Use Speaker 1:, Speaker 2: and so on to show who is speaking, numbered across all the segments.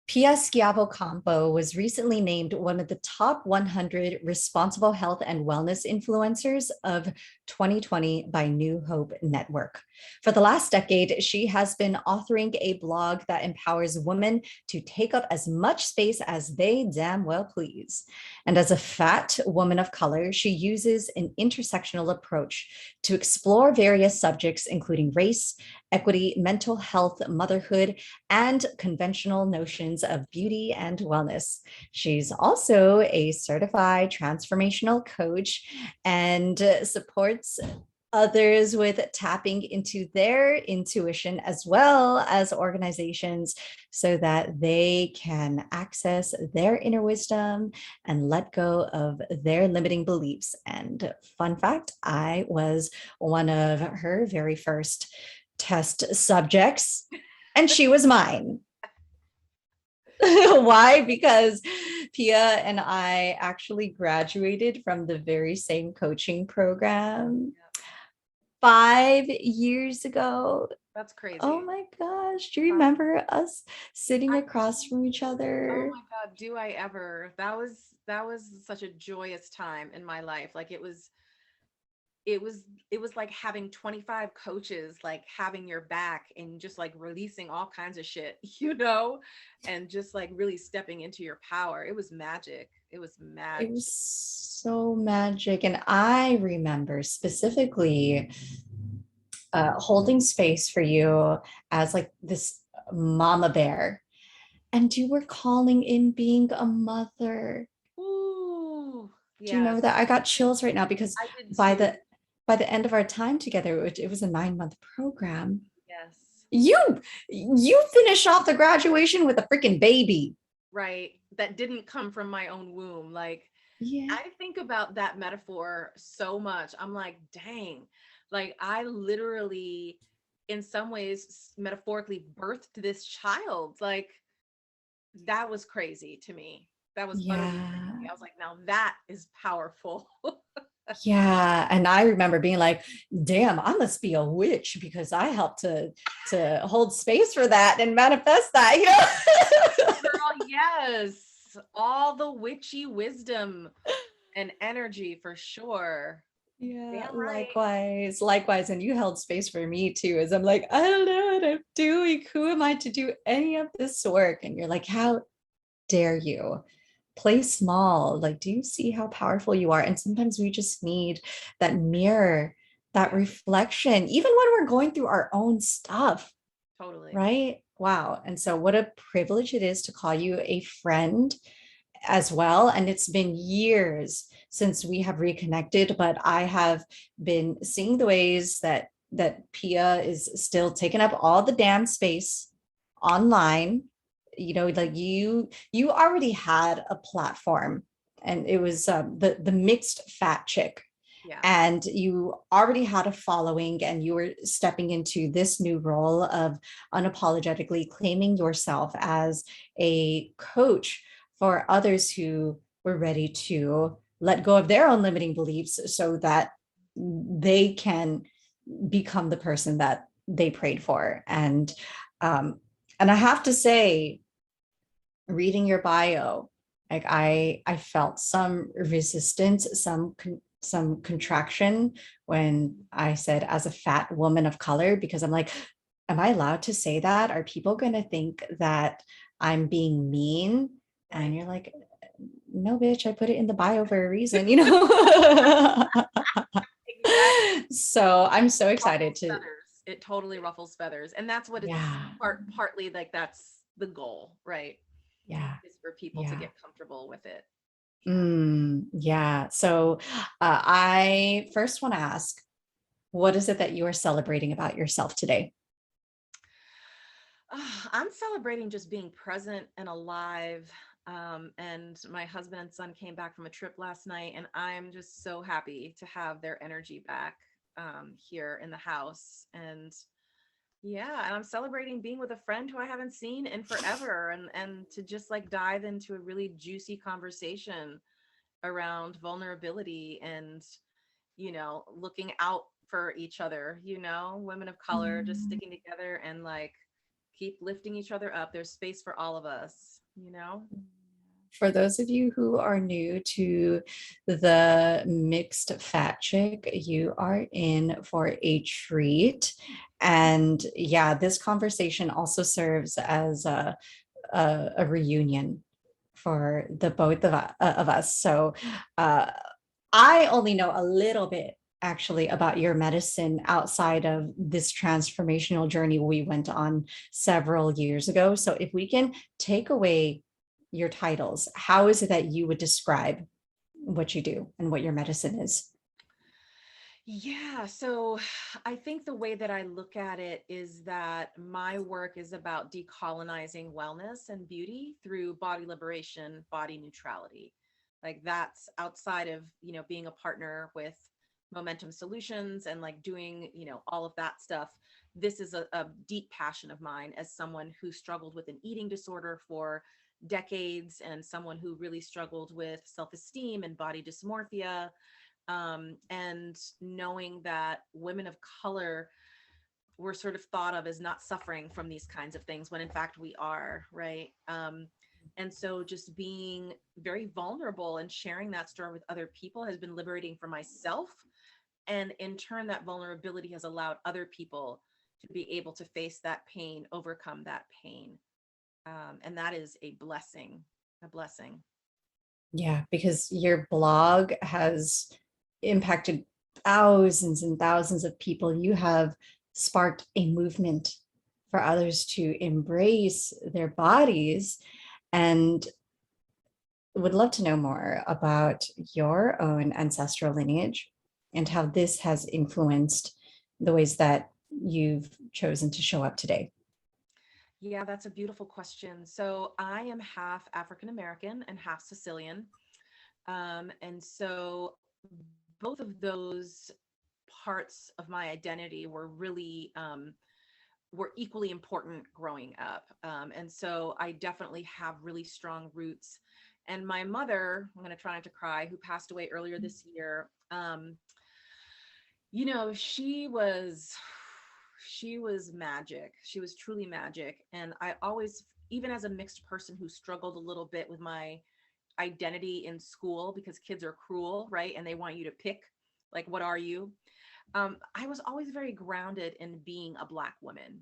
Speaker 1: Pia Schiavo-Campo was recently named one of the top 100 responsible health and wellness influencers of 2020 by New Hope Network. For the last decade, she has been authoring a blog that empowers women to take up as much space as they damn well please. And as a fat woman of color, she uses an intersectional approach to explore various subjects, including race, equity, mental health, motherhood, and conventional notions of beauty and wellness. She's also a certified transformational coach and supports others with tapping into their intuition as well as organizations so that they can access their inner wisdom and let go of their limiting beliefs. And fun fact, I was one of her very first test subjects, and she was mine. Why? Because Pia and I actually graduated from the very same coaching program 5 years ago.
Speaker 2: That's crazy.
Speaker 1: Oh my gosh. Do you remember us sitting across from each
Speaker 2: Oh
Speaker 1: other?
Speaker 2: my God, do I ever? That was such a joyous time in my life. Like it was like having 25 coaches like having your back and just like releasing all kinds of shit, and just like really stepping into your power. It was magic. It was
Speaker 1: It was
Speaker 2: magic.
Speaker 1: so magic. And I remember specifically holding space for you as like this mama bear. And you were calling in being a mother.
Speaker 2: Ooh,
Speaker 1: Do you know
Speaker 2: yes,
Speaker 1: that? I got chills right now because
Speaker 2: I did
Speaker 1: by
Speaker 2: too.
Speaker 1: the by the end of our time together, it was a 9 month program.
Speaker 2: Yes.
Speaker 1: You finish off the graduation with a freaking baby.
Speaker 2: Right. That didn't come from my own womb. Like,
Speaker 1: Yeah.
Speaker 2: I think about that metaphor so much. I'm like, dang, like I literally, in some ways, metaphorically birthed this child. Like, that was crazy to me. That was utterly crazy.
Speaker 1: Yeah.
Speaker 2: I was like, now that is powerful.
Speaker 1: Yeah. And I remember being like, damn, I must be a witch because I helped to hold space for that and manifest that, you know?
Speaker 2: Girl, yes. All the witchy wisdom and energy for sure.
Speaker 1: Yeah,
Speaker 2: Damn right.
Speaker 1: likewise. And you held space for me too, as I'm like, I don't know what I'm doing. Who am I to do any of this work? And you're like, how dare you? Play small. Like, do you see how powerful you are? And sometimes we just need that mirror, that
Speaker 2: Yeah,
Speaker 1: reflection, even when we're going through our own stuff,
Speaker 2: totally.
Speaker 1: right? Wow. And so, what a privilege it is to call you a friend as well. And it's been years since we have reconnected, but I have been seeing the ways that Pia is still taking up all the damn space online. You know, like you already had a platform, and it was the mixed fat chick,
Speaker 2: Yeah.
Speaker 1: and you already had a following, and you were stepping into this new role of unapologetically claiming yourself as a coach for others who were ready to let go of their own limiting beliefs so that they can become the person that they prayed for. And I have to say, reading your bio, like I felt some resistance, some contraction when I said as a fat woman of color, because I'm like, am I allowed to say that? Are people going to think that I'm being mean? And
Speaker 2: Right.
Speaker 1: you're like, no, bitch, I put it in the bio for a reason, you know?
Speaker 2: Exactly.
Speaker 1: So I'm so
Speaker 2: Ruffles
Speaker 1: excited to,
Speaker 2: feathers. It totally ruffles feathers. And that's what it's
Speaker 1: yeah,
Speaker 2: partly like that's the goal, right?
Speaker 1: yeah,
Speaker 2: Is for people to
Speaker 1: yeah.
Speaker 2: get comfortable with it. Yeah.
Speaker 1: Yeah. So I first want to ask, what is it that you are celebrating about yourself today?
Speaker 2: I'm celebrating just being present and alive. And my husband and son came back from a trip last night, and I'm just so happy to have their energy back here in the house. And yeah, and I'm celebrating being with a friend who I haven't seen in forever, and to just like dive into a really juicy conversation around vulnerability and looking out for each other, women of color just
Speaker 1: Mm,
Speaker 2: sticking together and like keep lifting each other up. There's space for all of us, you know?
Speaker 1: For those of you who are new to the mixed fat chick, you are in for a treat. And yeah, this conversation also serves as a reunion for the both of us. So uh, I only know a little bit actually about your medicine outside of this transformational journey we went on several years ago. So if we can take away your titles, how is it that you would describe what you do and what your medicine is?
Speaker 2: Yeah, so I think the way that I look at it is that my work is about decolonizing wellness and beauty through body liberation, body neutrality. Like that's outside of, being a partner with Momentum Solutions and like doing, all of that stuff. This is a deep passion of mine as someone who struggled with an eating disorder for decades and someone who really struggled with self-esteem and body dysmorphia, and knowing that women of color were sort of thought of as not suffering from these kinds of things when in fact we are, right? And so just being very vulnerable and sharing that story with other people has been liberating for myself. And in turn, that vulnerability has allowed other people to be able to face that pain, overcome that pain. And that is a blessing, a blessing.
Speaker 1: Yeah, because your blog has impacted thousands and thousands of people. You have sparked a movement for others to embrace their bodies, and would love to know more about your own ancestral lineage and how this has influenced the ways that you've chosen to show up today.
Speaker 2: Yeah, that's a beautiful question. So I am half African American and half Sicilian. And so both of those parts of my identity were really were equally important growing up. And so I definitely have really strong roots. And my mother, I'm going to try not to cry, who passed away earlier this year, she was magic. She was truly magic. And I always, even as a mixed person who struggled a little bit with my identity in school because kids are cruel, right? And they want you to pick, like, what are you? I was always very grounded in being a Black woman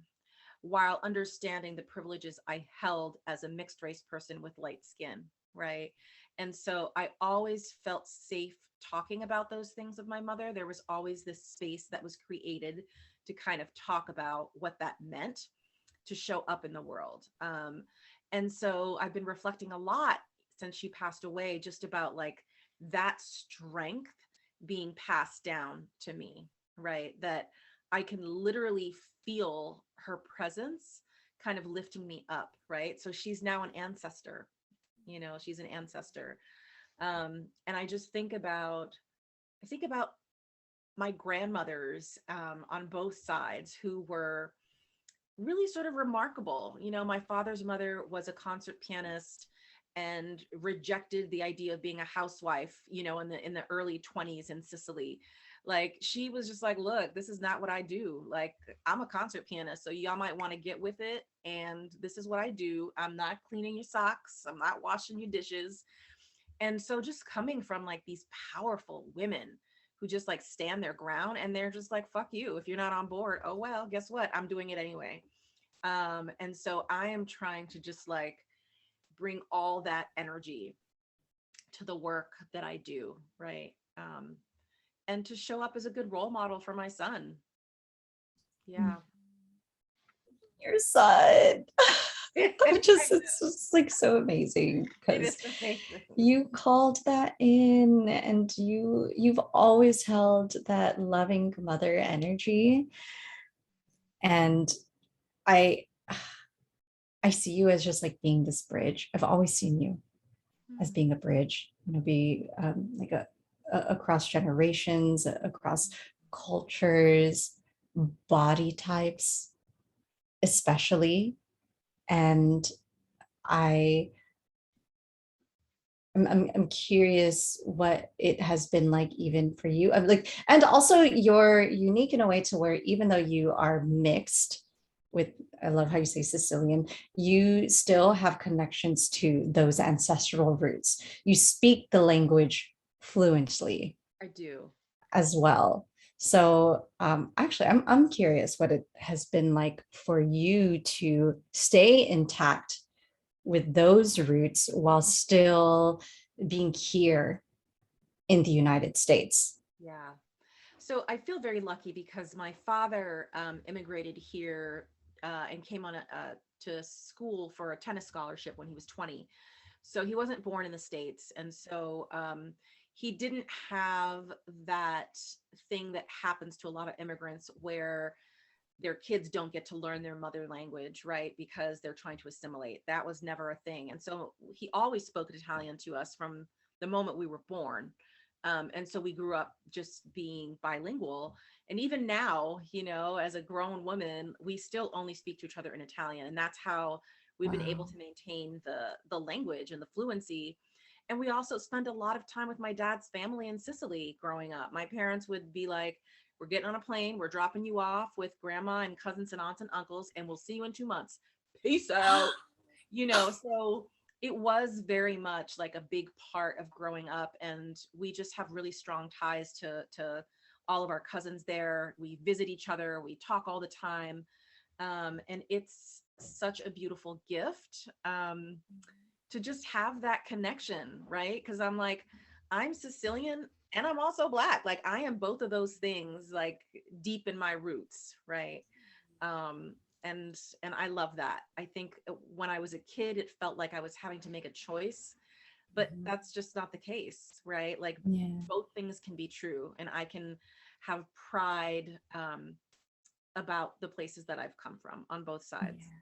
Speaker 2: while understanding the privileges I held as a mixed race person with light skin, right? And so I always felt safe talking about those things with my mother. There was always this space that was created to kind of talk about what that meant to show up in the world. And so I've been reflecting a lot since she passed away, just about like that strength being passed down to me, right? That I can literally feel her presence kind of lifting me up, right? So she's now an ancestor, she's an ancestor. And I think about my grandmothers, on both sides, who were really sort of remarkable. My father's mother was a concert pianist and rejected the idea of being a housewife, in the early 20s in Sicily. Like she was just like, look, this is not what I do. Like I'm a concert pianist, so y'all might want to get with it. And this is what I do. I'm not cleaning your socks. I'm not washing your dishes. And so just coming from like these powerful women who just like stand their ground and they're just like, fuck you. If you're not on board, oh, well, guess what? I'm doing it anyway. And so I am trying to just like bring all that energy to the work that I do, right? And to show up as a good role model for my son. Yeah.
Speaker 1: Your son. I'm just,
Speaker 2: I
Speaker 1: it's just like so amazing
Speaker 2: It
Speaker 1: because
Speaker 2: is amazing.
Speaker 1: you called that in and you've always held that loving mother energy. And I I see you as just like being this bridge. I've always seen you as being a bridge, be like across generations, across cultures, body types, especially. And I I'm curious what it has been like even for you. I'm like, and also you're unique in a way to where even though you are mixed, with, I love how you say Sicilian, you still have connections to those ancestral roots. You speak the language fluently
Speaker 2: I do.
Speaker 1: as well. So actually, I'm curious what it has been like for you to stay intact with those roots while still being here in the United States.
Speaker 2: Yeah. So I feel very lucky because my father immigrated here and came on to school for a tennis scholarship when he was 20. So he wasn't born in the States. And so he didn't have that thing that happens to a lot of immigrants where their kids don't get to learn their mother language, right? Because they're trying to assimilate. That was never a thing. And so he always spoke Italian to us from the moment we were born. And so we grew up just being bilingual. And even now, you know, as a grown woman, we still only speak to each other in Italian. And that's how we've been able
Speaker 1: Wow.
Speaker 2: to maintain the language and the fluency. And we also spend a lot of time with my dad's family in Sicily growing up. My parents would be like, we're getting on a plane, we're dropping you off with grandma and cousins and aunts and uncles, and we'll see you in 2 months. Peace out. You know, so it was very much like a big part of growing up, and we just have really strong ties to all of our cousins there. We visit each other, we talk all the time, and it's such a beautiful gift to just have that connection, right? Because I'm like, I'm Sicilian and I'm also Black. Like I am both of those things, like deep in my roots, right? um and I love that. I think when I was a kid it felt like I was having to make a choice, but that's just not the case, right? Like
Speaker 1: Yeah.
Speaker 2: both things can be true, and I can have pride about the places that I've come from on both sides.
Speaker 1: Yeah.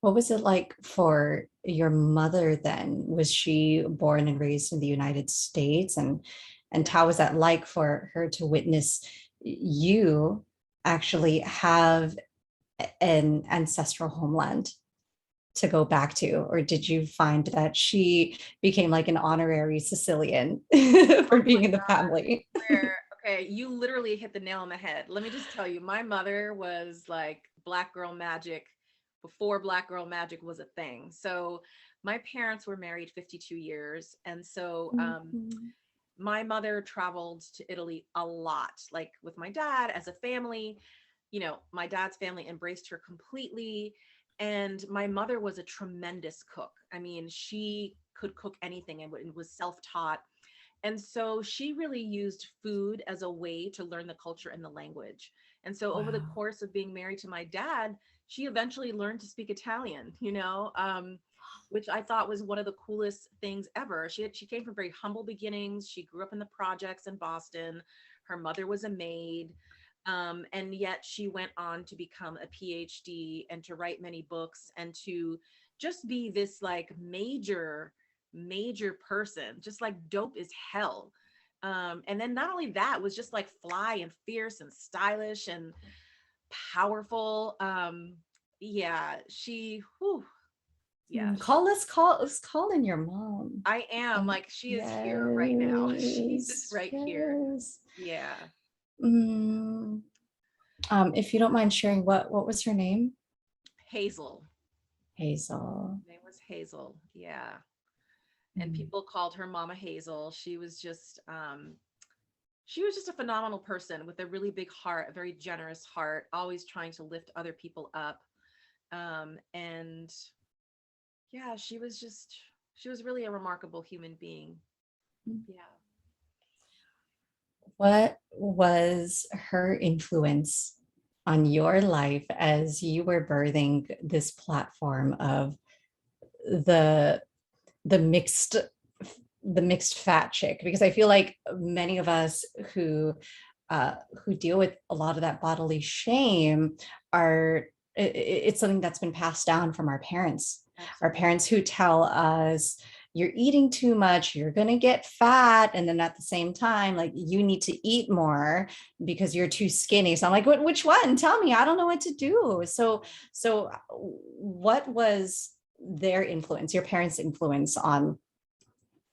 Speaker 1: What was it like for your mother then? Was she born and raised in the United States? And
Speaker 2: Yeah.
Speaker 1: how was that like for her to witness you actually have an ancestral homeland to go back to? Or did you find that she became like an honorary Sicilian for
Speaker 2: Oh
Speaker 1: being
Speaker 2: my
Speaker 1: in the
Speaker 2: God.
Speaker 1: family?
Speaker 2: Where, okay, you literally hit the nail on the head. Let me just tell you, my mother was like Black girl magic before Black girl magic was a thing. So my parents were married 52 years. And so
Speaker 1: Mhm.
Speaker 2: my mother traveled to Italy a lot, like with my dad as a family. You know, my dad's family embraced her completely. And my mother was a tremendous cook. I mean, she could cook anything and was self taught. And so she really used food as a way to learn the culture and the language. And so over the
Speaker 1: Wow.
Speaker 2: course of being married to my dad, she eventually learned to speak Italian, which I thought was one of the coolest things ever. She came from very humble beginnings. She grew up in the projects in Boston. Her mother was a maid. And yet she went on to become a PhD and to write many books and to just be this like major person, just like dope as hell. And then not only that, was just like fly and fierce and stylish and powerful. Yeah, whew, yeah,
Speaker 1: Let's call in your mom.
Speaker 2: I am
Speaker 1: Um,
Speaker 2: like, she is here right now. She's
Speaker 1: yes,
Speaker 2: right here.
Speaker 1: yes.
Speaker 2: Yeah.
Speaker 1: Mm, if you don't mind sharing, what was her name?
Speaker 2: Hazel.
Speaker 1: Hazel.
Speaker 2: Her name was Hazel. Yeah. And
Speaker 1: Mm.
Speaker 2: people called her Mama Hazel. She was just a phenomenal person with a really big heart, a very generous heart, always trying to lift other people up. And yeah, she was really a remarkable human being. Yeah.
Speaker 1: What was her influence on your life as you were birthing this platform of the the mixed the mixed fat chick? Because I feel like many of us uh, who deal with a lot of that bodily shame are it's something that's been passed down from our
Speaker 2: Absolutely.
Speaker 1: parents who tell us you're eating too much, you're going to get fat, and then at the same time like you need to eat more because you're too skinny. So I'm like, which one? Tell me, I don't know what to do. So what was their influence, your parents' influence um,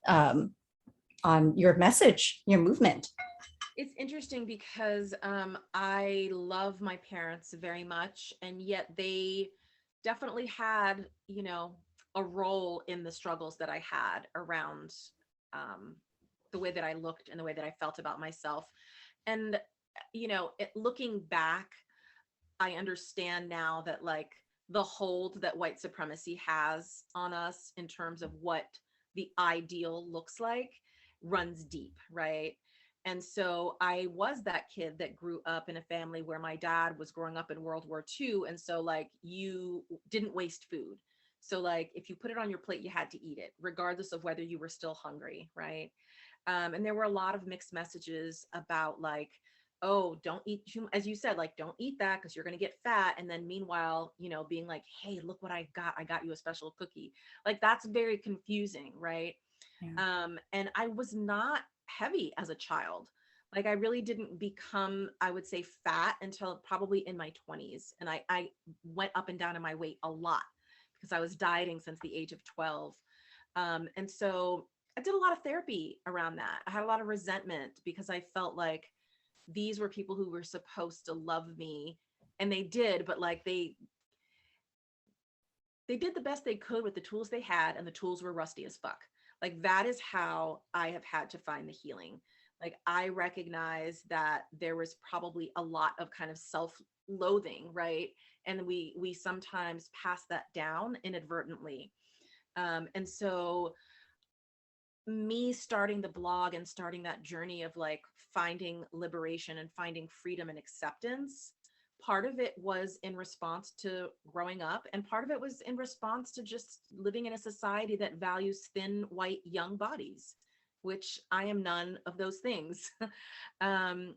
Speaker 1: on your message, your movement?
Speaker 2: It's interesting because I love my parents very much, and yet they definitely had, a role in the struggles that I had around um, the way that I looked and the way that I felt about myself. And, looking back, I understand now that like the hold that white supremacy has on us in terms of what the ideal looks like runs deep, right? And so I was that kid that grew up in a family where my dad was growing up in World War II. And so, like, you didn't waste food. So, like, if you put it on your plate, you had to eat it, regardless of whether you were still hungry, right? And there were a lot of mixed messages about, like, oh, don't eat too, as you said, like, don't eat that because you're going to get fat. And then meanwhile, being like, hey, look what I got. I got you a special cookie. Like, that's very confusing, right?
Speaker 1: Yeah.
Speaker 2: And I was not heavy as a child. Like, I really didn't become, I would say, fat until probably in my 20s. And I went up and down in my weight a lot because I was dieting since the age of 12. And so I did a lot of therapy around that. I had a lot of resentment because I felt like these were people who were supposed to love me, and they did, but like they did the best they could with the tools they had, and the tools were rusty as fuck. Like, that is how I have had to find the healing. Like, I recognize that there was probably a lot of kind of self-loathing, right? And we sometimes pass that down inadvertently. And so me starting the blog and starting that journey of like finding liberation and finding freedom and acceptance, part of it was in response to growing up, and part of it was in response to just living in a society that values thin white young bodies, which I am none of those things. And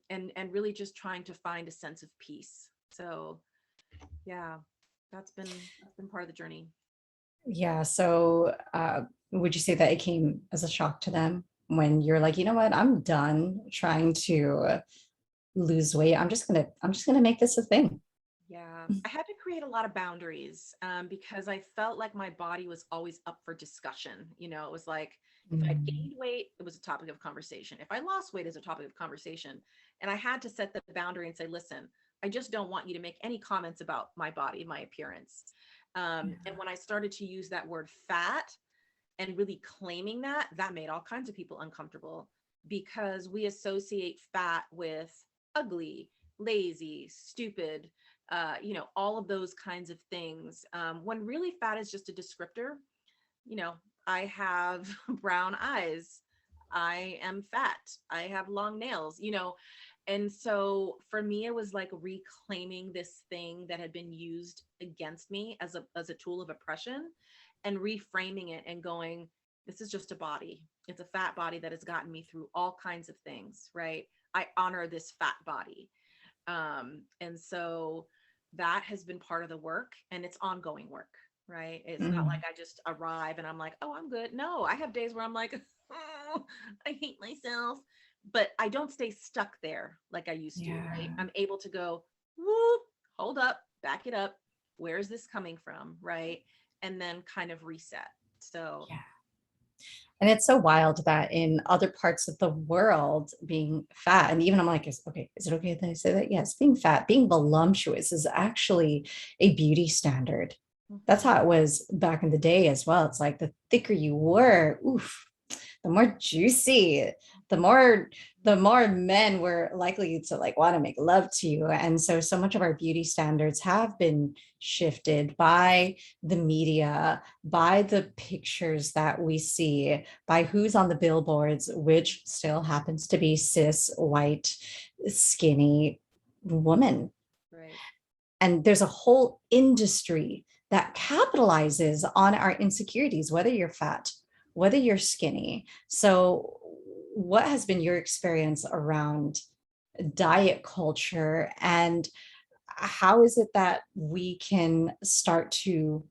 Speaker 2: really just trying to find a sense of peace. So yeah, that's been part of the journey.
Speaker 1: Yeah. So would you say that it came as a shock to them when you're like, you know what, I'm done trying to lose weight. I'm just gonna make this a thing.
Speaker 2: Yeah, I had to create a lot of boundaries because I felt like my body was always up for discussion. It was like if I
Speaker 1: Mm.
Speaker 2: gained weight, it was a topic of conversation. If I lost weight, it's a topic of conversation. And I had to set the boundary and say, listen, I just don't want you to make any comments about my body, my appearance. And when I started to use that word fat and really claiming that, that made all kinds of people uncomfortable because we associate fat with ugly, lazy, stupid, all of those kinds of things. When really fat is just a descriptor. you know, I have brown eyes. I am fat. I have long nails. And so for me, it was like reclaiming this thing that had been used against me as a tool of oppression, and reframing it and going, this is just a body. It's a fat body that has gotten me through all kinds of things, right? I honor this fat body. And so that has been part of the work, and it's ongoing work, right? It's not like
Speaker 1: Mm.
Speaker 2: I just arrive and I'm like, oh, I'm good. No, I have days where I'm like, oh, I hate myself. But I don't stay stuck there like I used to, right?
Speaker 1: Yeah.
Speaker 2: I'm able to go, whoop, hold up, back it up. Where is this coming from? Right. And then kind of reset. So,
Speaker 1: Yeah. And it's so wild that in other parts of the world, being fat, and even I'm like, is it okay that I say that? Yes, being fat, being voluptuous is actually a beauty standard. That's
Speaker 2: mhm,
Speaker 1: how it was back in the day as well. It's like the thicker you were, oof, the more juicy, the
Speaker 2: mhm,
Speaker 1: more the more men were likely to like want to make love to you. And so much of our beauty standards have been shifted by the media, by the pictures that we see, by who's on the billboards, which still happens to be cis, white, skinny woman.
Speaker 2: right.
Speaker 1: And there's a whole industry that capitalizes on our insecurities, whether you're fat, whether you're skinny. So, what has been your experience around diet culture, and how is it that we can start to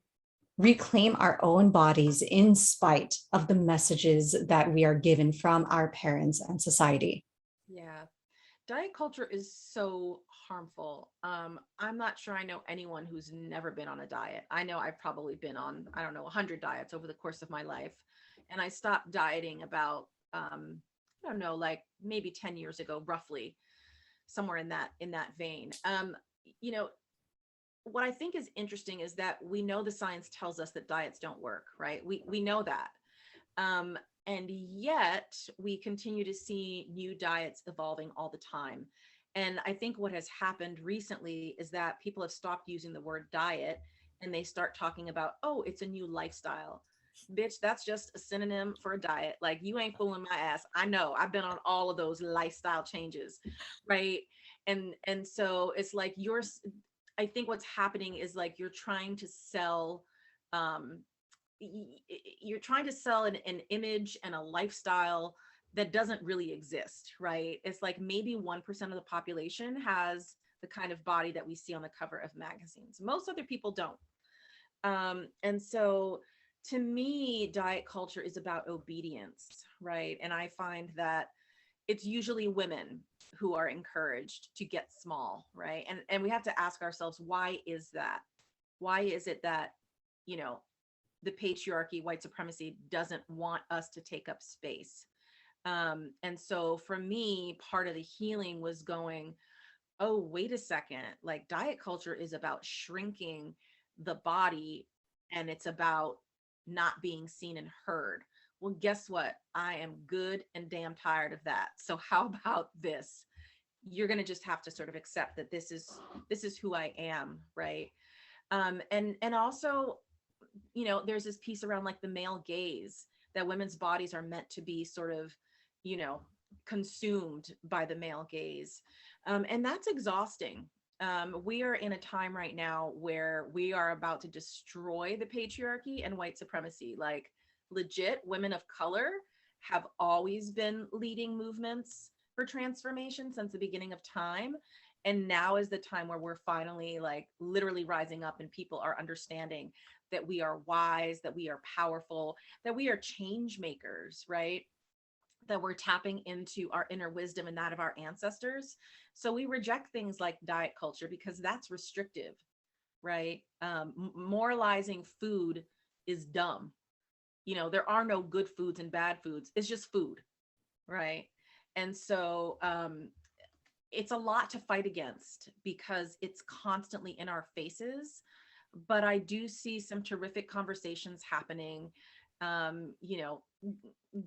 Speaker 1: reclaim our own bodies in spite of the messages that we are given from our parents and society?
Speaker 2: Yeah. Diet culture is so harmful. I'm not sure I know anyone who's never been on a diet. I know I've probably been on, I don't know, 100 diets over the course of my life. And I stopped dieting about I don't know, like maybe 10 years ago, roughly, somewhere in that vein. You know, what I think is interesting is that we know the science tells us that diets don't work, right? We know that. Um, and yet we continue to see new diets evolving all the time. And I think what has happened recently is that people have stopped using the word diet and they start talking about, oh, it's a new lifestyle. Bitch, that's just a synonym for a diet. Like, you ain't fooling my ass. I know. I've been on all of those lifestyle changes, right? And so it's like I think what's happening is like you're trying to sell um you're trying to sell an image and a lifestyle that doesn't really exist, right? It's like maybe 1% of the population has the kind of body that we see on the cover of magazines. Most other people don't. And so to me, diet culture is about obedience, right? And I find that it's usually women who are encouraged to get small, right? And we have to ask ourselves, why is that? Why is it that, you know, the patriarchy, white supremacy doesn't want us to take up space? And so for me, part of the healing was going, oh, wait a second, like diet culture is about shrinking the body and it's about not being seen and heard. Well, guess what? I am good and damn tired of that. So how about this? You're going to just have to sort of accept that this is who I am, right? And also, you know, there's this piece around like the male gaze, that women's bodies are meant to be sort of, you know, consumed by the male gaze. And that's exhausting. We are in a time right now where we are about to destroy the patriarchy and white supremacy. Like, legit, women of color have always been leading movements for transformation since the beginning of time. And now is the time where we're finally like literally rising up and people are understanding that we are wise, that we are powerful, that we are change makers, right? That we're tapping into our inner wisdom and that of our ancestors. So we reject things like diet culture because that's restrictive, right? Moralizing food is dumb. You know, there are no good foods and bad foods. It's just food, right? And so it's a lot to fight against because it's constantly in our faces. But I do see some terrific conversations happening. You know,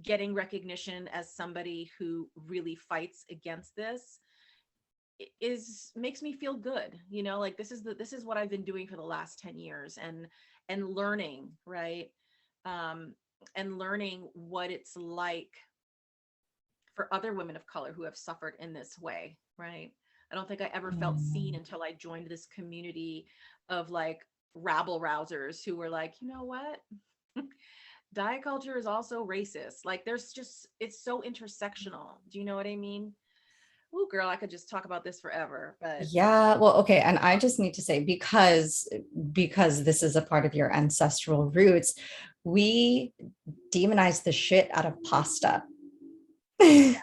Speaker 2: getting recognition as somebody who really fights against this is makes me feel good. You know, like this is what I've been doing for the last 10 years, and learning, right? And learning what it's like for other women of color who have suffered in this way, right? I don't think I ever felt seen until I joined this community of like rabble rousers who were like, you know what? Diet culture is also racist. Like, there's just, it's so intersectional. Do you know what I mean? Ooh, girl, I could just talk about this forever, but
Speaker 1: Yeah, well, okay, and I just need to say, because this is a part of your ancestral roots, we demonize the shit out of pasta.
Speaker 2: yeah,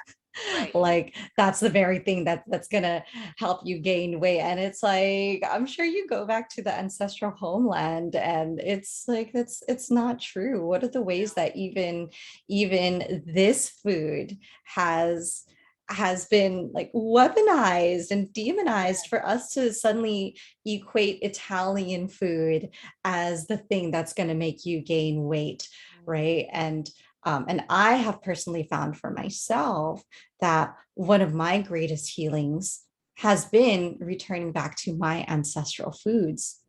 Speaker 2: right.
Speaker 1: Like, that's the very thing that's gonna help you gain weight. And it's like, I'm sure you go back to the ancestral homeland and it's like, it's not true. What are the
Speaker 2: No,
Speaker 1: ways that even this food has been like weaponized and demonized
Speaker 2: yeah.
Speaker 1: for us to suddenly equate Italian food as the thing that's going to make you gain weight, right? And I have personally found for myself that one of my greatest healings has been returning back to my ancestral foods.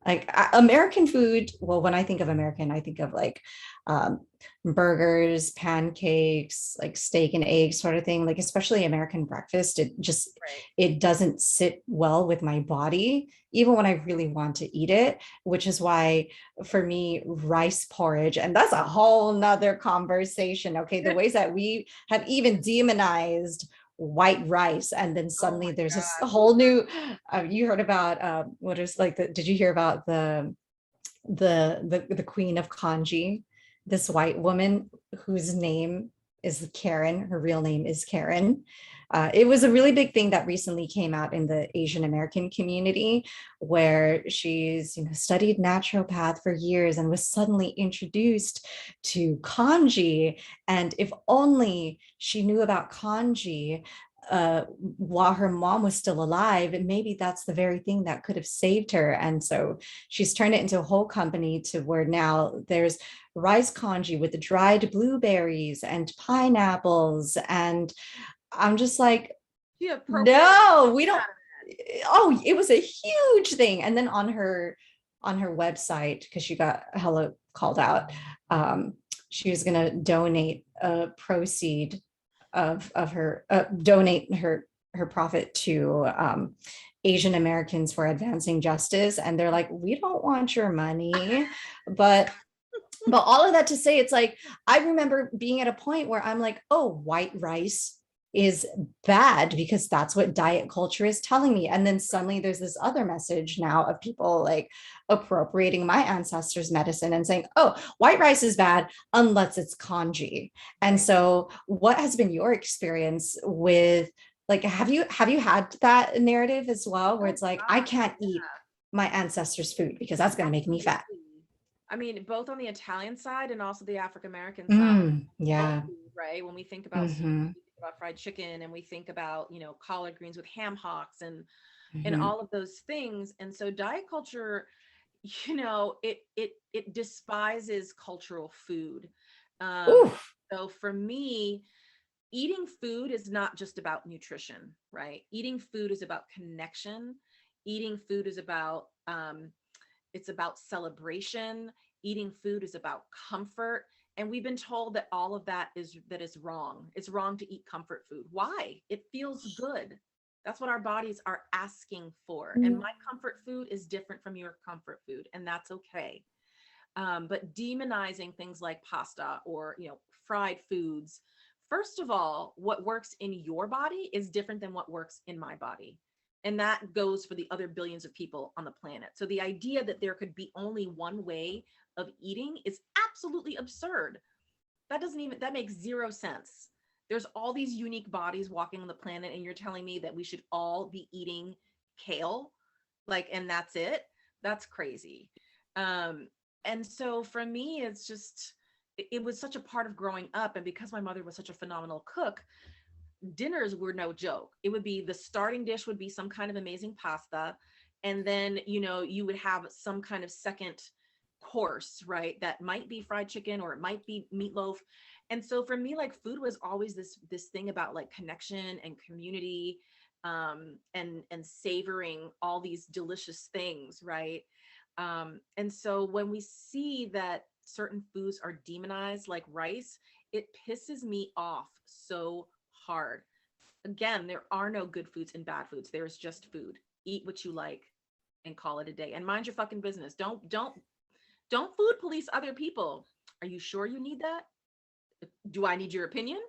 Speaker 1: Like American food, well, when I think of American, I think of like um, burgers, pancakes, like steak and eggs sort of thing. Like especially American breakfast,
Speaker 2: Right.
Speaker 1: it doesn't sit well with my body, even when I really want to eat it. Which is why, for me, rice porridge, and that's a whole nother conversation. Okay, the ways that we have even demonized white rice, and then
Speaker 2: Oh
Speaker 1: suddenly
Speaker 2: my
Speaker 1: there's this
Speaker 2: God.
Speaker 1: whole new you heard about what is like did you hear about the queen of kanji, this white woman whose name is Karen. Her real name is Karen. It was a really big thing that recently came out in the Asian American community, where she's, studied naturopath for years and was suddenly introduced to kanji. And if only she knew about kanji while her mom was still alive, and maybe that's the very thing that could have saved her. And so she's turned it into a whole company to where now there's rice kanji with the dried blueberries and pineapples. And I'm just like,
Speaker 2: She appropriated
Speaker 1: no, we don't.
Speaker 2: that.
Speaker 1: Oh, it was a huge thing. And then on her website, because she got hella called out, she was going to donate a proceed of her donate her profit to Asian Americans for advancing justice. And they're like, we don't want your money. But all of that to say, it's like, I remember being at a point where I'm like, oh, white rice is bad because that's what diet culture is telling me. And then suddenly there's this other message now of people like appropriating my ancestors' medicine and saying, oh, white rice is bad unless it's kanji. And so what has been your experience with, like, have you had that narrative as well, where it's like, I can't eat my ancestors' food because that's going to make me fat?
Speaker 2: I mean, both on the Italian side and also the African American side.
Speaker 1: Yeah.
Speaker 2: Right. When we think about stew, we think about fried chicken, and we think about, collard greens with ham hocks and all of those things. And so diet culture, it despises cultural food. So for me, eating food is not just about nutrition, right? Eating food is about connection. Eating food is about it's about celebration. Eating food is about comfort. And we've been told that all of that is wrong. It's wrong to eat comfort food. Why? It feels good. That's what our bodies are asking for. And my comfort food is different from your comfort food, and that's okay. But demonizing things like pasta or, fried foods, first of all, what works in your body is different than what works in my body. And that goes for the other billions of people on the planet. So the idea that there could be only one way of eating is absolutely absurd. That makes zero sense. There's all these unique bodies walking on the planet, and you're telling me that we should all be eating kale, and that's it? That's crazy. And so for me, it's just, it was such a part of growing up. And because my mother was such a phenomenal cook, dinners were no joke. It would be, the starting dish would be some kind of amazing pasta. And then, you would have some kind of second course, right? That might be fried chicken, or it might be meatloaf. And so for me, food was always this thing about connection and community, and savoring all these delicious things, right? And so when we see that certain foods are demonized, like rice, it pisses me off so hard. Again, there are no good foods and bad foods. There's just food. Eat what you like and call it a day. And mind your fucking business. Don't food police other people. Are you sure you need that? Do I need your opinion?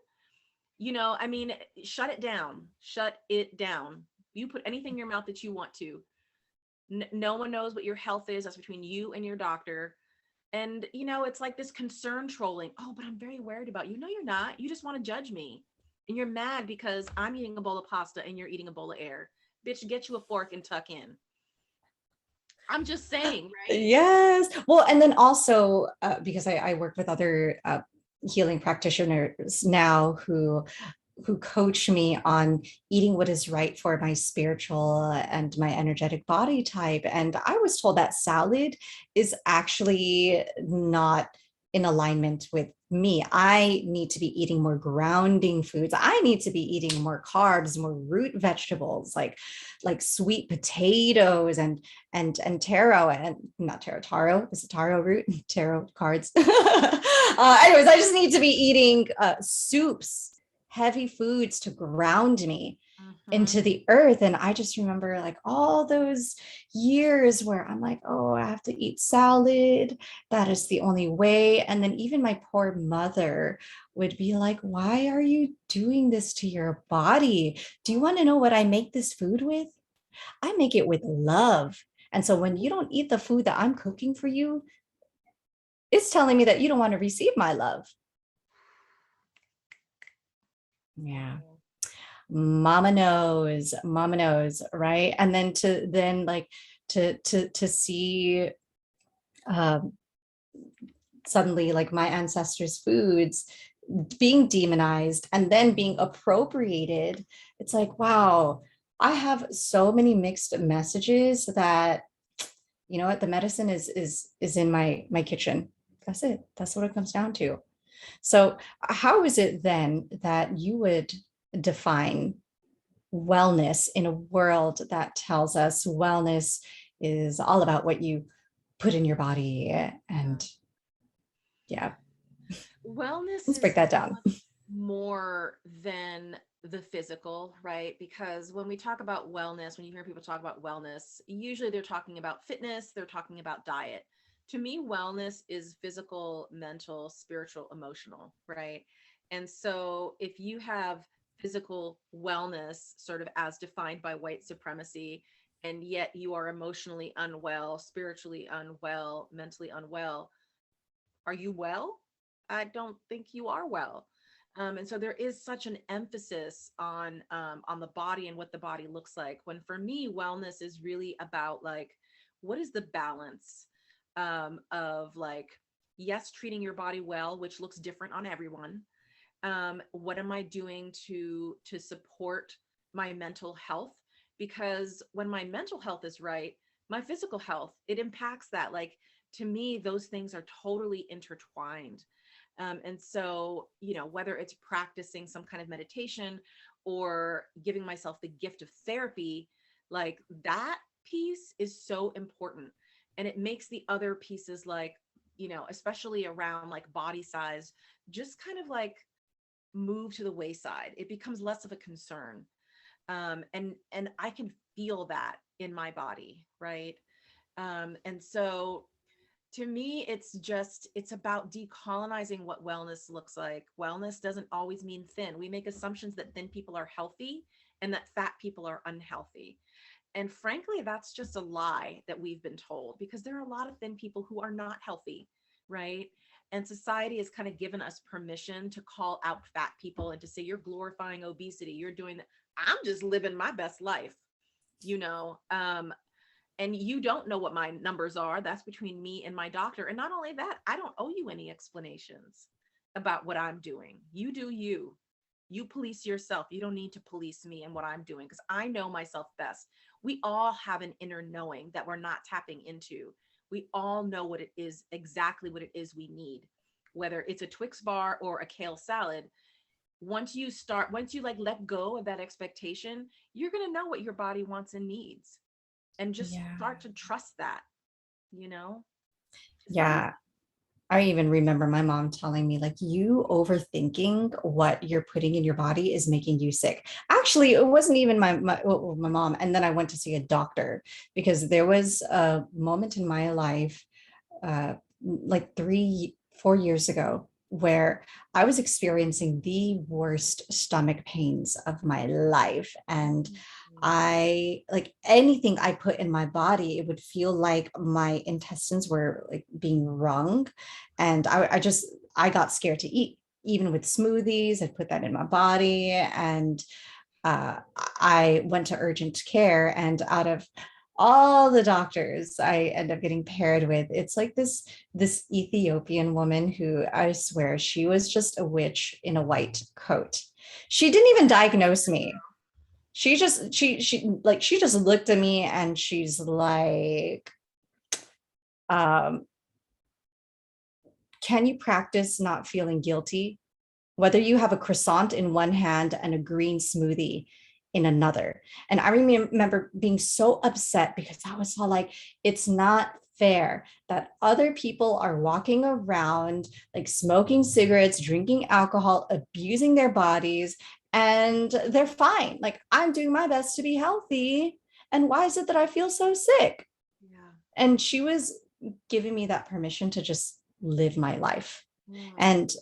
Speaker 2: Shut it down. Shut it down. You put anything in your mouth that you want to. No one knows what your health is. That's between you and your doctor. And, it's like this concern trolling. Oh, but I'm very worried about you. No, you're not. You just want to judge me. And you're mad because I'm eating a bowl of pasta and you're eating a bowl of air. Bitch, get you a fork and tuck in. I'm just saying, right?
Speaker 1: Yes. Well, and then also because I work with other healing practitioners now who coach me on eating what is right for my spiritual and my energetic body type. And I was told that salad is actually not in alignment with me. I need to be eating more grounding foods. I need to be eating more carbs, more root vegetables, like sweet potatoes and taro, and not taro is it taro root? Tarot cards. Anyways, I just need to be eating soups, heavy foods to ground me into the earth. And I just remember all those years where I'm like, oh, I have to eat salad. That is the only way. And then even my poor mother would be like, why are you doing this to your body? Do you want to know what I make this food with? I make it with love. And so when you don't eat the food that I'm cooking for you, it's telling me that you don't want to receive my love. Yeah.
Speaker 2: Mhm.
Speaker 1: Mama knows, right? And then like to see um suddenly like my ancestors' foods being demonized and then being appropriated. It's like, wow, I have so many mixed messages that, you know what, the medicine is in my kitchen. That's it. That's what it comes down to. So how is it then that you would define wellness in a world that tells us wellness is all about what you put in your body?
Speaker 2: Yeah.
Speaker 1: And yeah,
Speaker 2: Wellness
Speaker 1: let's break
Speaker 2: is
Speaker 1: that
Speaker 2: so
Speaker 1: down.
Speaker 2: much more than the physical, right? Because when we talk about wellness, when you hear people talk about wellness, usually they're talking about fitness, they're talking about diet. To me, wellness is physical, mental, spiritual, emotional, right? And so if you have physical wellness, sort of as defined by white supremacy, and yet you are emotionally unwell, spiritually unwell, mentally unwell, are you well? I don't think you are well. And so there is such an emphasis on the body and what the body looks like. When for me, wellness is really about like, what is the balance of like, yes, treating your body well, which looks different on everyone. What am I doing to support my mental health? Because when my mental health is right, my physical health, it impacts that. Like, to me, those things are totally intertwined. And so, you know, whether it's practicing some kind of meditation or giving myself the gift of therapy, like that piece is so important. And it makes the other pieces like, you know, especially around like body size, just kind of like move to the wayside. It becomes less of a concern. And I can feel that in my body, right? And so to me, it's about decolonizing what wellness looks like. Wellness doesn't always mean thin. We make assumptions that thin people are healthy and that fat people are unhealthy. And frankly, that's just a lie that we've been told, because there are a lot of thin people who are not healthy, right? And society has kind of given us permission to call out fat people and to say, you're glorifying obesity. You're doing that. I'm just living my best life, you know? And you don't know what my numbers are. That's between me and my doctor. And not only that, I don't owe you any explanations about what I'm doing. You do you. You police yourself. You don't need to police me and what I'm doing, because I know myself best. We all have an inner knowing that we're not tapping into. We all know what it is, exactly what it is we need, whether it's a Twix bar or a kale salad. Once you like let go of that expectation, you're going to know what your body wants and needs, and just
Speaker 1: Yeah.
Speaker 2: start to trust that, you know? Does that make
Speaker 1: Yeah. I even remember my mom telling me, like, you overthinking what you're putting in your body is making you sick. Actually, it wasn't even my mom. And then I went to see a doctor because there was a moment in my life, like 4 years ago, where I was experiencing the worst stomach pains of my life. And
Speaker 2: Mhm.
Speaker 1: I like anything I put in my body, it would feel like my intestines were like being wrung. And I got scared to eat, even with smoothies. I put that in my body. And I went to urgent care, and out of all the doctors I end up getting paired with, it's like this Ethiopian woman who, I swear, she was just a witch in a white coat. She didn't even diagnose me. She just looked at me and she's like, um, can you practice not feeling guilty? Whether you have a croissant in one hand and a green smoothie in another. And I remember being so upset because I was all like, it's not fair that other people are walking around like smoking cigarettes, drinking alcohol, abusing their bodies, and they're fine. Like, I'm doing my best to be healthy. And why is it that I feel so sick?
Speaker 2: Yeah.
Speaker 1: And she was giving me that permission to just live my life.
Speaker 2: Mm.
Speaker 1: And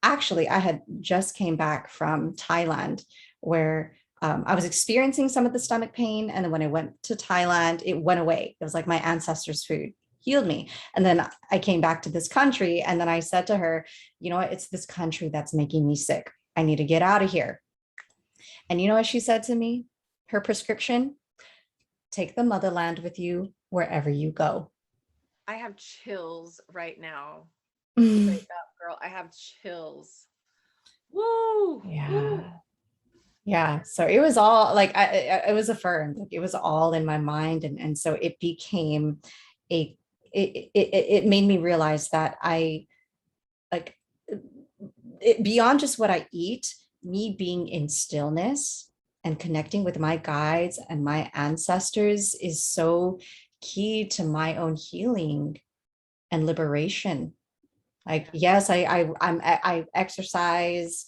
Speaker 1: actually, I had just came back from Thailand, where I was experiencing some of the stomach pain. And then when I went to Thailand, it went away. It was like my ancestors' food healed me. And then I came back to this country, and then I said to her, you know what, it's this country that's making me sick. I need to get out of here. And you know what she said to me? Her prescription: take the motherland with you wherever you go.
Speaker 2: I have chills right now.
Speaker 1: Yeah.
Speaker 2: Straight up, girl. I have chills. Woo! Woo!
Speaker 1: Yeah. So it was all like it was affirmed. Like it was all in my mind. And so it became a it made me realize that I like beyond just what I eat, me being in stillness and connecting with my guides and my ancestors is so key to my own healing and liberation. Like,
Speaker 2: Yeah.
Speaker 1: yes, I exercise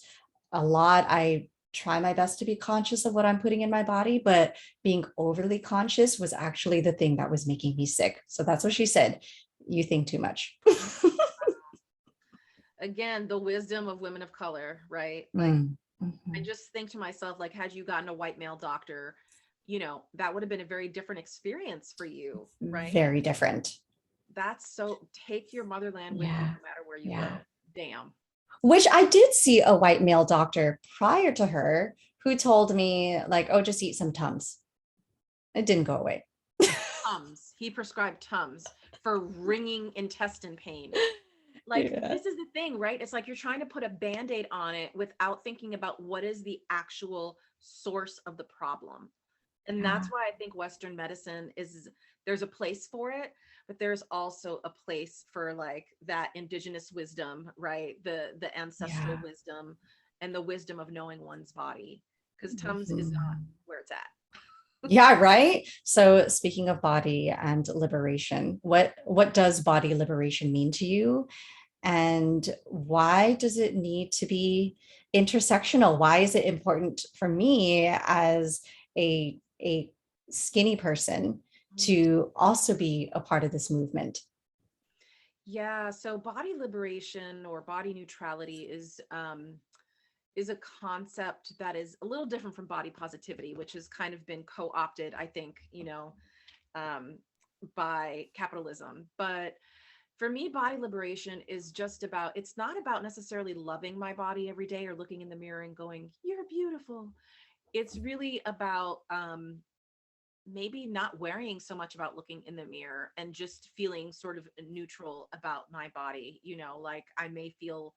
Speaker 1: a lot. I try my best to be conscious of what I'm putting in my body, but being overly conscious was actually the thing that was making me sick. So that's what she said. You think too much.
Speaker 2: Again, the wisdom of women of color, right? Like,
Speaker 1: Mm,
Speaker 2: I
Speaker 1: mhm.
Speaker 2: just think to myself, like, had you gotten a white male doctor, that would have been a very different experience for you, right?
Speaker 1: Very different.
Speaker 2: That's so, take your motherland with you
Speaker 1: Yeah.
Speaker 2: no matter where you
Speaker 1: Yeah.
Speaker 2: go. Damn.
Speaker 1: Which I did see a white male doctor prior to her who told me, like, oh, just eat some Tums. It didn't go away.
Speaker 2: Tums. He prescribed Tums for ringing intestine pain. Like,
Speaker 1: Yeah.
Speaker 2: this is the thing, right? It's like you're trying to put a band-aid on it without thinking about what is the actual source of the problem. And that's
Speaker 1: Yeah.
Speaker 2: why I think Western medicine is, there's a place for it, but there's also a place for like that indigenous wisdom, right? The ancestral
Speaker 1: Yeah.
Speaker 2: wisdom and the wisdom of knowing one's body. Because Tums is not
Speaker 1: Mhm.
Speaker 2: where it's at.
Speaker 1: Yeah, right. So speaking of body and liberation, what does body liberation mean to you? And why does it need to be intersectional? Why is it important for me as a skinny person
Speaker 2: Mm.
Speaker 1: to also be a part of this movement?
Speaker 2: Yeah, so body liberation or body neutrality is a concept that is a little different from body positivity, which has kind of been co-opted, I think, um, by capitalism. But for me, body liberation is just about, it's not about necessarily loving my body every day or looking in the mirror and going, you're beautiful. It's really about maybe not worrying so much about looking in the mirror and just feeling sort of neutral about my body. Like I may feel,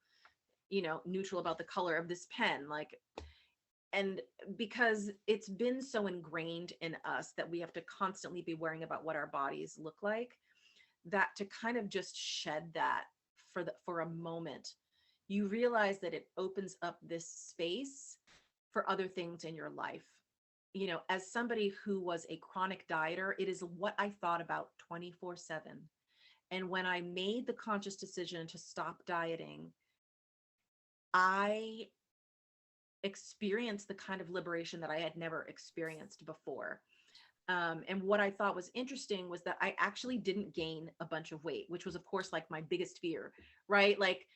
Speaker 2: neutral about the color of this pen. Like, and because it's been so ingrained in us that we have to constantly be worrying about what our bodies look like, that to kind of just shed that for a moment, you realize that it opens up this space for other things in your life. As somebody who was a chronic dieter, it is what I thought about 24/7. And when I made the conscious decision to stop dieting, I experienced the kind of liberation that I had never experienced before. And what I thought was interesting was that I actually didn't gain a bunch of weight, which was, of course, like my biggest fear, right? Like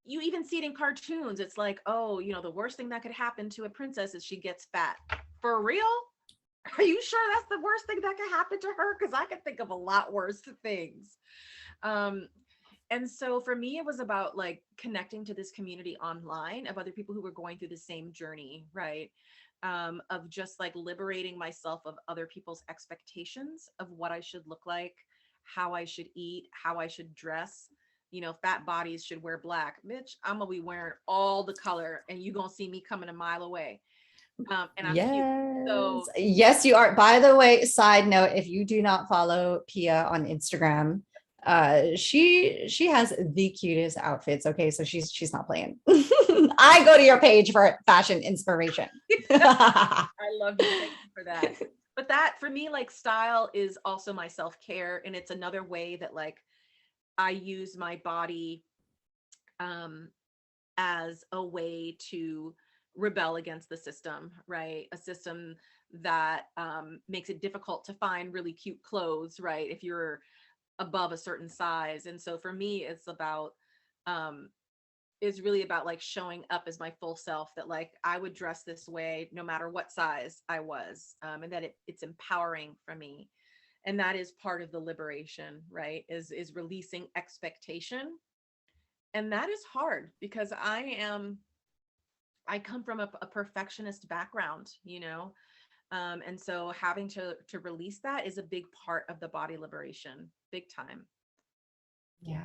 Speaker 2: you even see it in cartoons. It's like, oh, the worst thing that could happen to a princess is she gets fat. For real? Are you sure that's the worst thing that could happen to her? Because I can think of a lot worse things. Um, and so for me, it was about like connecting to this community online of other people who were going through the same journey, right? Of just like liberating myself of other people's expectations of what I should look like, how I should eat, how I should dress. Fat bodies should wear black. Bitch, I'm gonna be wearing all the color and you gonna see me coming a mile away. And I'm cute.
Speaker 1: Yes.
Speaker 2: So
Speaker 1: Yes, you are. By the way, side note, if you do not follow Pia on Instagram, she has the cutest outfits. Okay, so she's not playing. I go to your page for fashion inspiration.
Speaker 2: I love you. Thank you for that. But that for me, like style is also my self-care. And it's another way that like I use my body um as a way to rebel against the system, right? A system that makes it difficult to find really cute clothes, right? If you're above a certain size. And so for me, um it's really about like showing up as my full self, that like I would dress this way no matter what size I was, and that it's empowering for me. And that is part of the liberation, right? Is releasing expectation. And that is hard because I am I come from a perfectionist background, and so having to release that is a big part of the body liberation, big time.
Speaker 1: Yeah.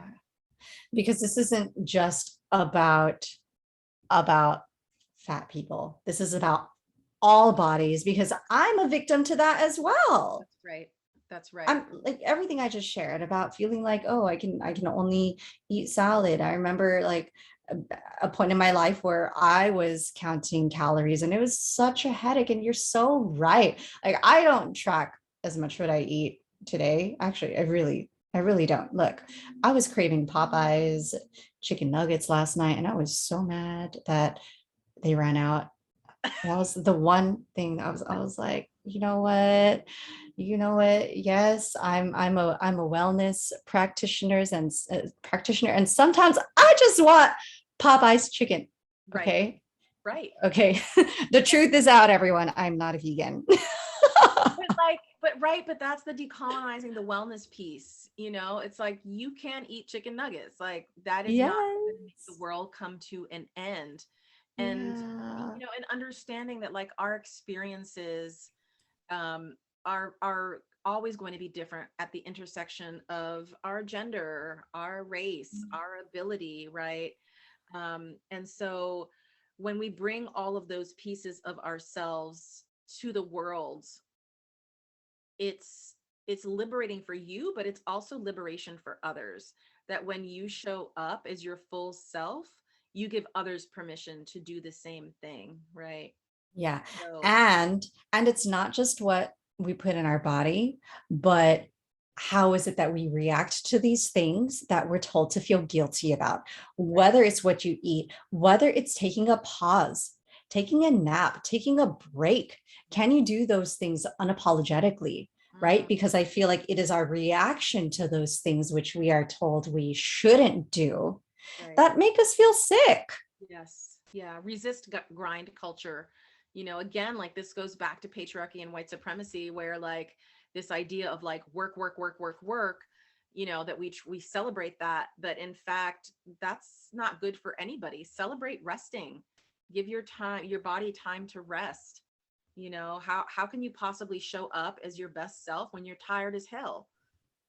Speaker 1: Because this isn't just about fat people. This is about all bodies because I'm a victim to that as well.
Speaker 2: That's right. That's right.
Speaker 1: I'm like everything I just shared about feeling like, oh, I can only eat salad. I remember like a point in my life where I was counting calories and it was such a headache. And you're so right. Like I don't track as much what I eat today. Actually, I really don't. Look, I was craving Popeyes chicken nuggets last night and I was so mad that they ran out. That was the one thing I was like, you know what? Yes, I'm a wellness practitioner, and sometimes I just want Popeye's chicken.
Speaker 2: Right.
Speaker 1: Okay.
Speaker 2: Right.
Speaker 1: Okay. The truth is out, everyone. I'm not a vegan.
Speaker 2: But that's the decolonizing the wellness piece. It's like you can eat chicken nuggets. Like that is not going to make the
Speaker 1: Yes.
Speaker 2: world come to an end. And
Speaker 1: Yeah.
Speaker 2: and understanding that like our experiences um are always going to be different at the intersection of our gender, our race, our ability, right? And so when we bring all of those pieces of ourselves to the world, it's it's liberating for you, but it's also liberation for others, that when you show up as your full self, you give others permission to do the same thing, right?
Speaker 1: Yeah.
Speaker 2: So
Speaker 1: And it's not just what we put in our body, but how is it that we react to these things that we're told to feel guilty about?
Speaker 2: right.
Speaker 1: Whether it's what you eat, whether it's taking a pause, taking a nap, taking a break. Can you do those things unapologetically? Right?
Speaker 2: Mm,
Speaker 1: Because I feel like it is our reaction to those things which we are told we shouldn't do
Speaker 2: right.
Speaker 1: that make us feel sick.
Speaker 2: Yes. Yeah. Resist grind culture. Again, like this goes back to patriarchy and white supremacy, where like this idea of like work, work, work, work, work, that we celebrate that, but in fact, that's not good for anybody. Celebrate resting. Give your body time to rest. How can you possibly show up as your best self when you're tired as hell?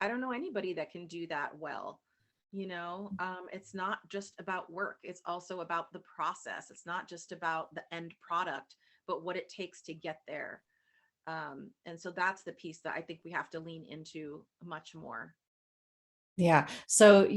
Speaker 2: I don't know anybody that can do that well. It's not just about work. It's also about the process. It's not just about the end product, but what it takes to get there. And so that's the piece that I think we have to lean into much more.
Speaker 1: Yeah. So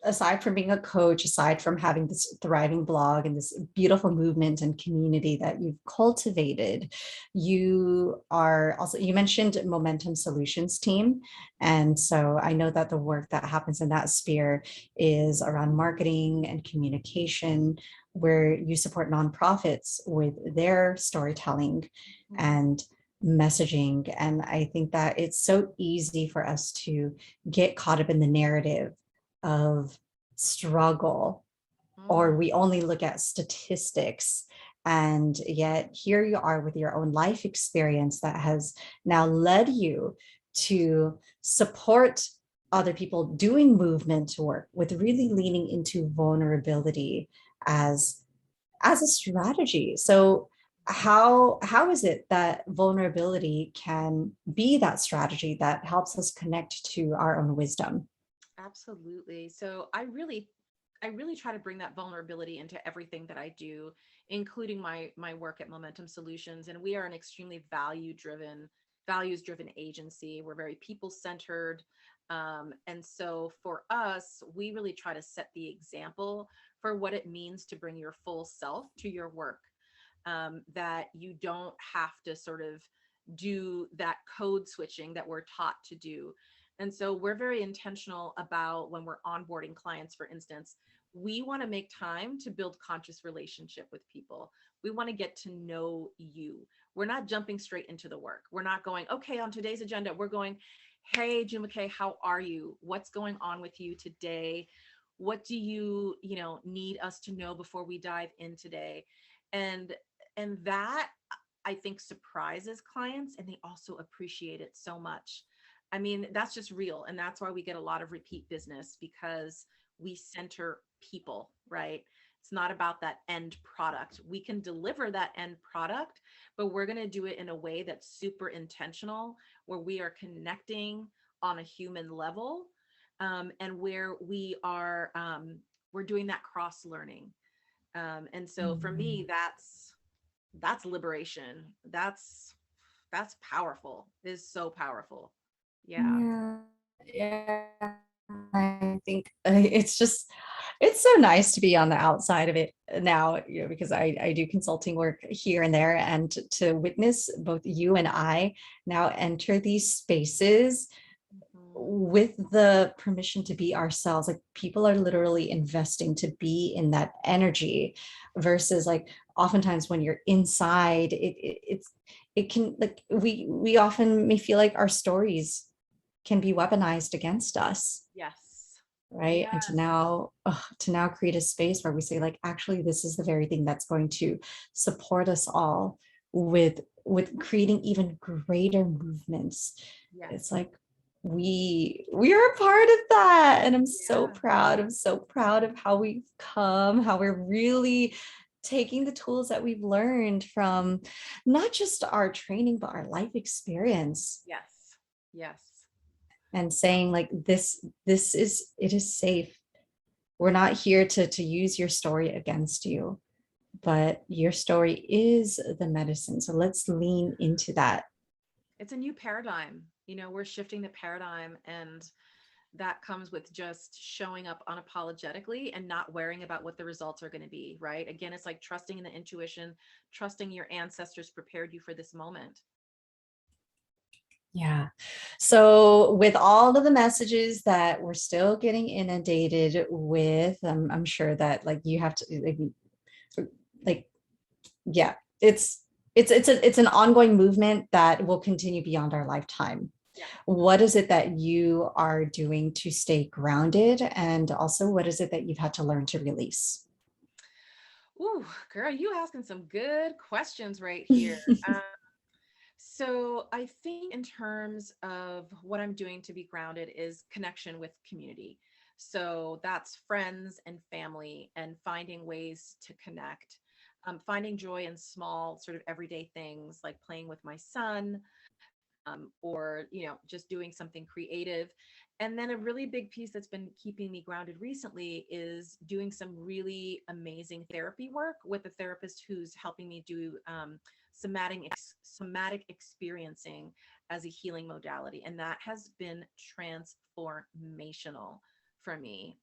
Speaker 1: aside from being a coach, aside from having this thriving blog and this beautiful movement and community that you've cultivated, you mentioned Momentum Solutions team. And so I know that the work that happens in that sphere is around marketing and communication, where you support nonprofits with their storytelling
Speaker 2: Mhm.
Speaker 1: and messaging. And I think that it's so easy for us to get caught up in the narrative of struggle, or
Speaker 2: Mm,
Speaker 1: we only look at statistics. And yet, here you are with your own life experience that has now led you to support other people doing movement work with really leaning into vulnerability as as a strategy. So how is it that vulnerability can be that strategy that helps us connect to our own wisdom?
Speaker 2: absolutely. So I really try to bring that vulnerability into everything that I do, including my work at Momentum Solutions. And we are an extremely values driven agency. We're very people centered. And so for us, we really try to set the example for what it means to bring your full self to your work. That you don't have to sort of do that code switching that we're taught to do. And so we're very intentional about when we're onboarding clients, for instance, we want to make time to build conscious relationship with people. We want to get to know you. We're not jumping straight into the work. We're not going, okay, on today's agenda, we're going, hey, Jumoke, how are you? What's going on with you today? What do you need us to know before we dive in today? And that I think surprises clients, and they also appreciate it so much. I mean, that's just real. And that's why we get a lot of repeat business, because we center people, right? It's not about that end product. We can deliver that end product, but we're going to do it in a way that's super intentional, where we are connecting on a human level, and where we're doing that cross learning. And so for me, that's liberation. That's powerful. It is so powerful. Yeah.
Speaker 1: Yeah, yeah. I think it's so nice to be on the outside of it now, because I do consulting work here and there, and to witness both you and I now enter these spaces
Speaker 2: Mhm.
Speaker 1: with the permission to be ourselves. Like, people are literally investing to be in that energy, versus like oftentimes when you're inside it can, like, we often may feel like our stories can be weaponized against us,
Speaker 2: Yes.
Speaker 1: right? And to
Speaker 2: Yes.
Speaker 1: now to now create a space where we say, like, actually this is the very thing that's going to support us all with creating even greater movements. It's
Speaker 2: Yes.
Speaker 1: like we are a part of that, and
Speaker 2: Yeah.
Speaker 1: I'm so proud of how we've come, how we're really taking the tools that we've learned from not just our training but our life experience,
Speaker 2: Yes. Yes.
Speaker 1: and saying, like, this is, it is safe. We're not here to use your story against you,
Speaker 2: Yeah.
Speaker 1: but your story is the medicine, so let's lean into that.
Speaker 2: It's a new paradigm. We're shifting the paradigm, and that comes with just showing up unapologetically and not worrying about what the results are going to be, right? Again, it's like trusting in the intuition, trusting your ancestors prepared you for this moment.
Speaker 1: Yeah. So with all of the messages that we're still getting inundated with, I'm sure that, like, you have to, like, yeah, it's an ongoing movement that will continue beyond our lifetime.
Speaker 2: Yeah.
Speaker 1: What is it that you are doing to stay grounded? And also, what is it that you've had to learn to release?
Speaker 2: Ooh, girl, you asking some good questions right here. So I think in terms of what I'm doing to be grounded is connection with community. So that's friends and family, and finding ways to connect, finding joy in small sort of everyday things like playing with my son, or just doing something creative. And then a really big piece that's been keeping me grounded recently is doing some really amazing therapy work with a therapist who's helping me do somatic experiencing as a healing modality, and that has been transformational for me.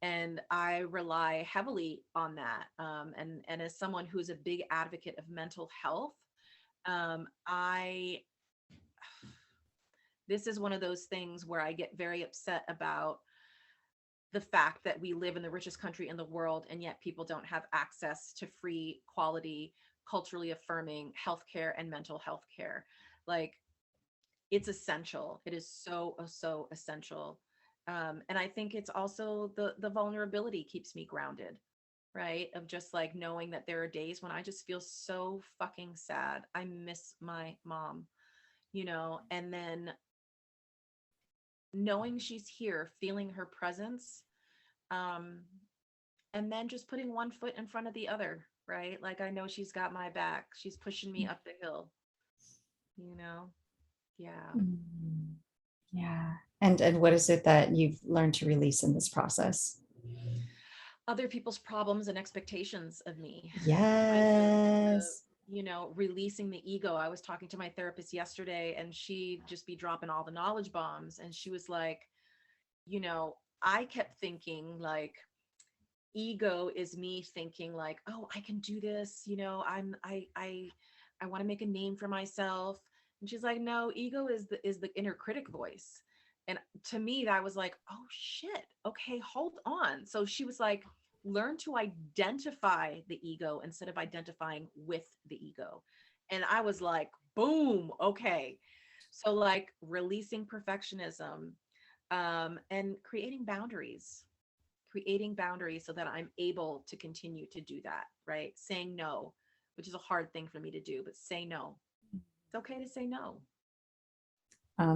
Speaker 2: And I rely heavily on that. And as someone who's a big advocate of mental health, I this is one of those things where I get very upset about the fact that we live in the richest country in the world, and yet people don't have access to free, quality, culturally affirming healthcare and mental health care. Like, it's essential. It is so, so essential. And I think it's also the vulnerability keeps me grounded, right? Of just like knowing that there are days when I just feel so fucking sad. I miss my mom, and then knowing she's here, feeling her presence, um, and then just putting one foot in front of the other, right? Like, I know she's got my back. She's pushing me up the hill, you know? Yeah.
Speaker 1: Mm, yeah. And what is it that you've learned to release in this process?
Speaker 2: Other people's problems and expectations of me. Kind of
Speaker 1: Yes.
Speaker 2: releasing the ego. I was talking to my therapist yesterday, and she'd just be dropping all the knowledge bombs. And she was like, I kept thinking like, ego is me thinking like, oh, I can do this, I want to make a name for myself. And she's like, no, ego is the inner critic voice. And to me that was like, oh shit, okay, hold on. So she was like, learn to identify the ego instead of identifying with the ego. And I was like, boom, okay. So like releasing perfectionism, and creating boundaries so that I'm able to continue to do that, right? Saying no, which is a hard thing for me to do, but say no. It's okay to say no.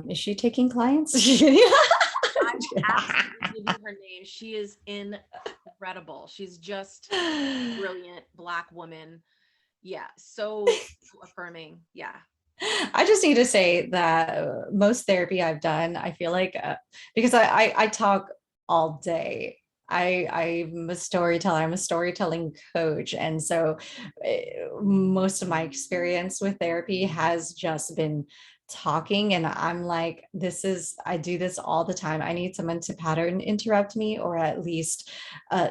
Speaker 1: Is she taking clients?
Speaker 2: I will absolutely give you her name. She is incredible. incredible. She's just brilliant Black woman. Yeah, so affirming. Yeah.
Speaker 1: I just need to say that most therapy I've done, I feel like, because I talk all day. I'm a storyteller. I'm a storytelling coach, and so most of my experience with therapy has just been talking. And I'm like, I do this all the time. I need someone to pattern interrupt me, or at least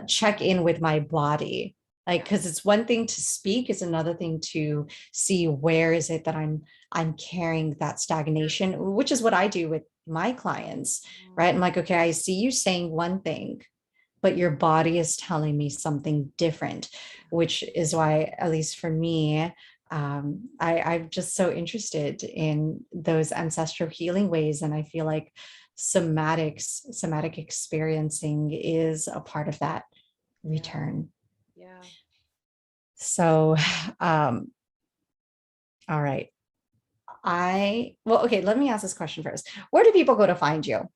Speaker 1: check in with my body. Like, because it's one thing to speak, it's another thing to see where is it that I'm carrying that stagnation, which is what I do with my clients, right? I'm like, okay, I see you saying one thing, but your body is telling me something different, which is why, at least for me, I'm just so interested in those ancestral healing ways. And I feel like somatic experiencing is a part of that return.
Speaker 2: Yeah.
Speaker 1: So, all right. Okay, let me ask this question first. Where do people go to find you?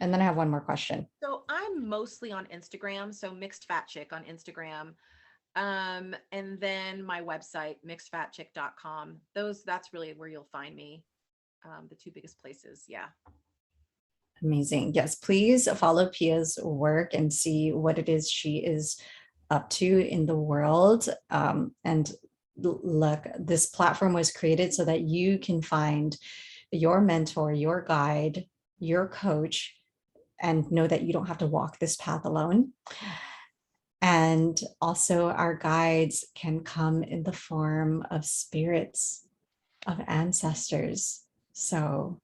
Speaker 1: And then I have one more question.
Speaker 2: So I'm mostly on Instagram, so Mixed Fat Chick on Instagram. And then my website, mixedfatchick.com. That's really where you'll find me. The two biggest places. Yeah.
Speaker 1: Amazing. Yes, please follow Pia's work and see what it is she is up to in the world. And look, this platform was created so that you can find your mentor, your guide, your coach, and know that you don't have to walk this path alone. And also, our guides can come in the form of spirits, of ancestors. So,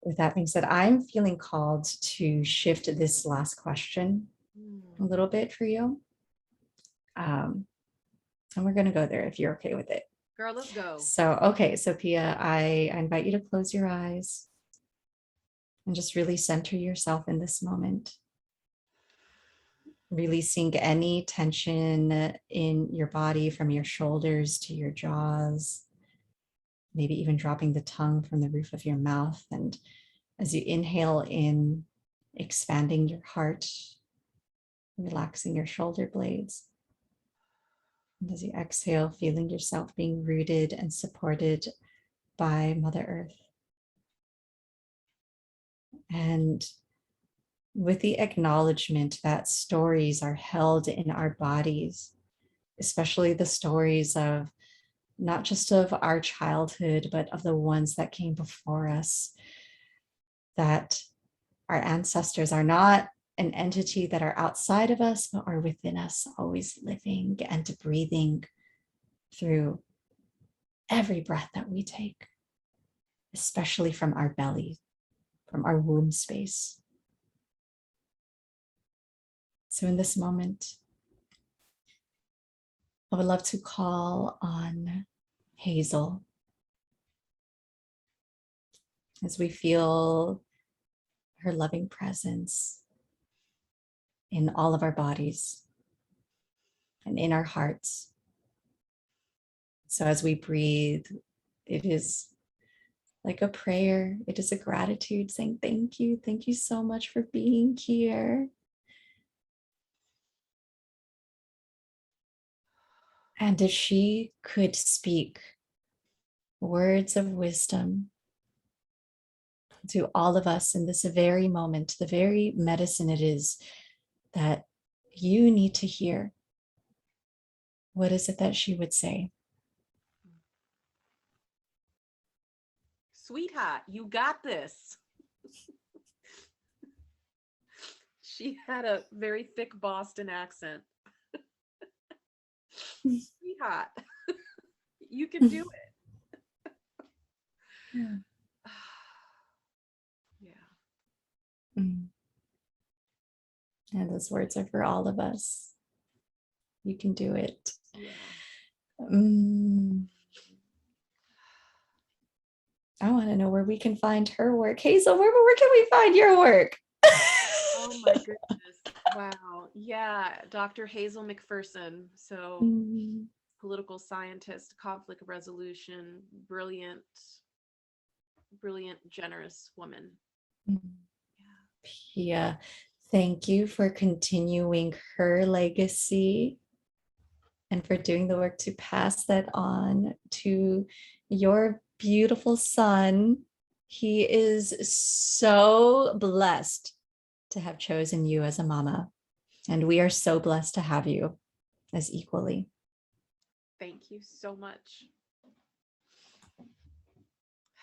Speaker 1: with that being said, I'm feeling called to shift this last question a little bit for you. And we're going to go there if you're okay with it.
Speaker 2: Girl, let's go.
Speaker 1: So, okay. So, Pia, I invite you to close your eyes and just really center yourself in this moment. Releasing any tension in your body from your shoulders to your jaws, maybe even dropping the tongue from the roof of your mouth. And as you inhale in, expanding your heart, relaxing your shoulder blades. And as you exhale, feeling yourself being rooted and supported by Mother Earth. And with the acknowledgement that stories are held in our bodies, especially the stories of not just of our childhood, but of the ones that came before us, that our ancestors are not an entity that are outside of us, but are within us, always living and breathing through every breath that we take, especially from our belly, from our womb space. So in this moment, I would love to call on Hazel as we feel her loving presence in all of our bodies and in our hearts. So as we breathe, it is like a prayer. It is a gratitude saying, thank you. Thank you so much for being here. And if she could speak words of wisdom to all of us in this very moment, the very medicine it is that you need to hear, what is it that she would say?
Speaker 2: Sweetheart, you got this. She had a very thick Boston accent. Sweetheart, you can do it.
Speaker 1: Yeah.
Speaker 2: Yeah.
Speaker 1: And those words are for all of us. You can do it.
Speaker 2: Yeah.
Speaker 1: I want to know where we can find her work. Hazel, where can we find your work?
Speaker 2: Oh my goodness. Wow. Yeah. Dr. Hazel McPherson. So political scientist, conflict resolution, brilliant, generous woman.
Speaker 1: Yeah. Pia, Thank you for continuing her legacy and for doing the work to pass that on to your beautiful son. He is so blessed to have chosen you as a mama, and we are so blessed to have you as equally.
Speaker 2: Thank you so much.